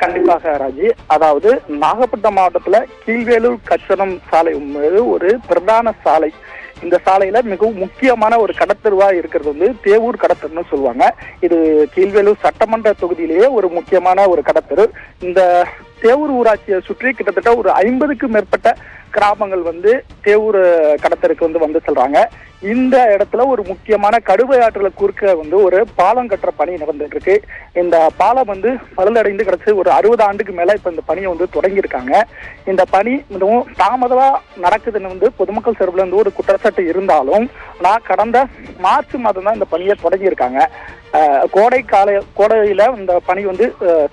கண்டிப்பாக ராஜி. அதாவது நாகப்பட்டினம் மாவட்டத்துல கீழ்வேலூர் கச்சனம் சாலை ஒரு பிரதான சாலை. இந்த சாலையில மிகவும் முக்கியமான ஒரு கடத்தெருவா இருக்கிறது தேவூர் கடத்தெருன்னு சொல்லுவாங்க. இது கீழ்வேலூர் சட்டமன்ற தொகுதியிலேயே ஒரு முக்கியமான ஒரு கடத்தெரு. இந்த தேவூர் ஊராட்சியை சுற்றி கிட்டத்தட்ட ஒரு 50க்கும் மேற்பட்ட கிராமங்கள் தேவூர் கடத்தருக்கு வந்து செல்றாங்க. இந்த இடத்துல ஒரு முக்கியமான கடுவை ஆற்றுல குறுக்க ஒரு பாலம் கட்டுற பணி நடந்துட்டு இருக்கு. இந்த பாலம் பழுதடைந்து கிடைச்சி ஒரு 60 ஆண்டுக்கு மேல இப்ப இந்த பணியை தொடங்கியிருக்காங்க. இந்த பணி மிகவும் தாமதமா நடக்குதுன்னு பொதுமக்கள் சார்பில் ஒரு குற்றச்சாட்டு இருந்தாலும் நான் கடந்த மார்ச் மாதம் தான் இந்த பணியை தொடங்கியிருக்காங்க. கோடையில இந்த பணி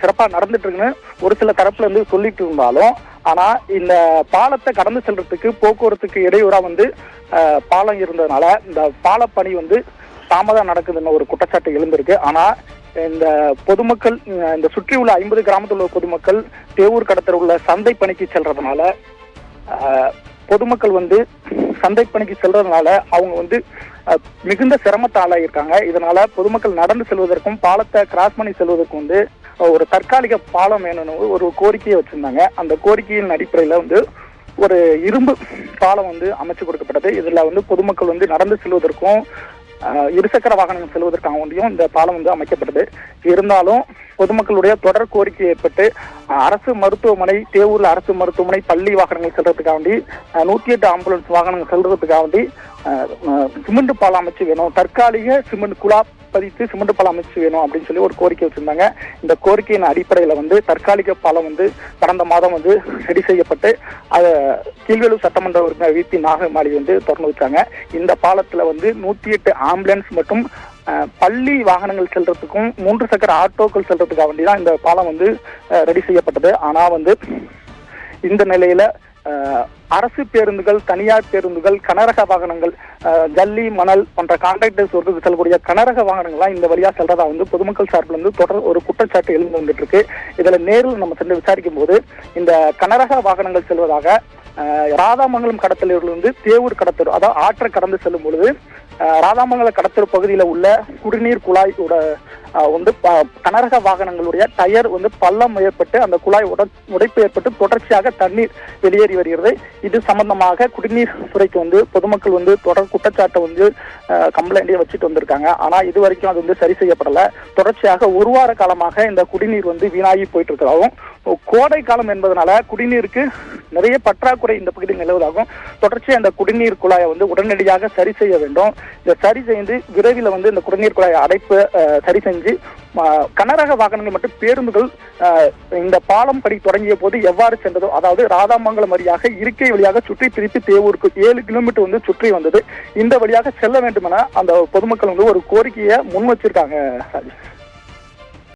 சிறப்பா நடந்துட்டு இருக்குன்னு ஒரு சில தரப்புல சொல்லிட்டு இருந்தாலும், ஆனா இந்த பாலத்தை கடந்து செல்றதுக்கு போக்குவரத்துக்கு இடையூறா பாலம் இருந்ததுனால இந்த பால பணி தாமதம் நடக்குதுன்னு ஒரு குற்றச்சாட்டு எழுந்திருக்கு. ஆனா இந்த பொதுமக்கள், இந்த சுற்றி உள்ள 50 கிராமத்தில் உள்ள பொதுமக்கள் தேவூர் கடத்தல் உள்ள சந்தை பணிக்கு செல்றதுனால பொதுமக்கள் சந்தை பணிக்கு செல்றதுனால அவங்க மிகுந்த சிரமத்தை ஆளாயிருக்காங்க. இதனால பொதுமக்கள் நடந்து செல்வதற்கும் பாலத்தை கிராஸ் பண்ணி செல்வதற்கும் ஒரு தற்காலிக பாலம் வேணும்னு ஒரு கோரிக்கையை வச்சிருந்தாங்க. அந்த கோரிக்கையின் அடிப்படையில ஒரு இரும்பு பாலம் அமைச்சு கொடுக்கப்பட்டது. இதுல பொதுமக்கள் நடந்து செல்வதற்கும் இருசக்கர வாகனங்கள் செல்வதற்காக வேண்டியும் இந்த பாலம் அமைக்கப்பட்டது. இருந்தாலும் பொதுமக்களுடைய தொடர் கோரிக்கை ஏற்பட்டு அரசு மருத்துவமனை, தேவூர்ல அரசு மருத்துவமனை, பள்ளி வாகனங்கள் செல்றதுக்காக வேண்டி 108 ஆம்புலன்ஸ் வாகனங்கள் செல்றதுக்காக வேண்டி சிமெண்ட் பாலம் அமைச்சு வேணும், தற்காலிக சிமெண்ட் குழா பதித்து சிமெண்ட் பாலம் அமைச்சு வேணும் அப்படின்னு சொல்லி ஒரு கோரிக்கை வச்சிருந்தாங்க. இந்த கோரிக்கையின் அடிப்படையில தற்காலிக பாலம் கடந்த மாதம் ரெடி செய்யப்பட்டு அதை கீழ்வேலூர் சட்டமன்ற உறுப்பினர் VP நாகமாளி திறந்து வச்சாங்க. இந்த பாலத்துல 108 ஆம்புலன்ஸ் மற்றும் பள்ளி வாகனங்கள் செல்றதுக்கும் 3 சக்கர ஆட்டோக்கள் செல்றதுக்காக வேண்டிதான் இந்த பாலம் ரெடி செய்யப்பட்டது. ஆனா இந்த நிலையில அரசு பேருந்துகள், தனியார் பேருந்துகள், கனரக வாகனங்கள், ஜல்லி, மணல் போன்ற கான்ட்ராக்டர்ஸ் செல்லக்கூடிய கனரக வாகனங்கள்லாம் இந்த வழியா செல்றதா பொதுமக்கள் சார்பில் தொடர் ஒரு குற்றச்சாட்டு எழுந்து வந்துட்டு இருக்கு. இதுல நேரில் நம்ம சென்று விசாரிக்கும் போது இந்த கனரக வாகனங்கள் செல்வதாக ராதாமங்கலம் கடத்தலிலிருந்து தேவூர் கடத்தல், அதாவது ஆற்றை கடந்து செல்லும் பொழுது ராதாமங்கல கடத்தல் பகுதியில உள்ள குடிநீர் குழாயோட கனரக வாகனங்களுடைய டயர் பள்ளம் ஏற்பட்டு அந்த குழாய் உடைப்பு ஏற்பட்டு தொடர்ச்சியாக தண்ணீர் வெளியேறி வருகிறது. இது சம்பந்தமாக குடிநீர் துறைக்கு பொதுமக்கள் தொடர் குற்றச்சாட்டை கம்ப்ளைண்டே வச்சுட்டு வந்திருக்காங்க. ஆனா இது வரைக்கும் அது சரி செய்யப்படல. தொடர்ச்சியாக ஒரு வார காலமாக இந்த குடிநீர் வீணாகி போயிட்டு இருக்கிறதாகவும், கோடை காலம் என்பதனால குடிநீருக்கு நிறைய பற்றாக்குறை இந்த பகுதியில் நிலவுவதாகவும், தொடர்ச்சியாக இந்த குடிநீர் குழாயை உடனடியாக சரி செய்ய வேண்டும். இதை சரி செய்து விரைவில் இந்த குடிநீர் குழாயை அடைப்பு சரி செஞ்சு கனரக வாகனங்கள் மற்றும் பேருந்துகள் இந்த பாலம் படி தொடங்கிய போது எவ்வாறு சென்றதோ, அதாவது ராதாமங்கலம் வழியாக இருக்கை வழியாக சுற்றி திருப்பி தேவூருக்கு 7 கிலோமீட்டர் சுற்றி வந்தது. இந்த வழியாக செல்ல வேண்டும் என அந்த பொதுமக்கள் ஒரு கோரிக்கையை முன் வச்சிருக்காங்க.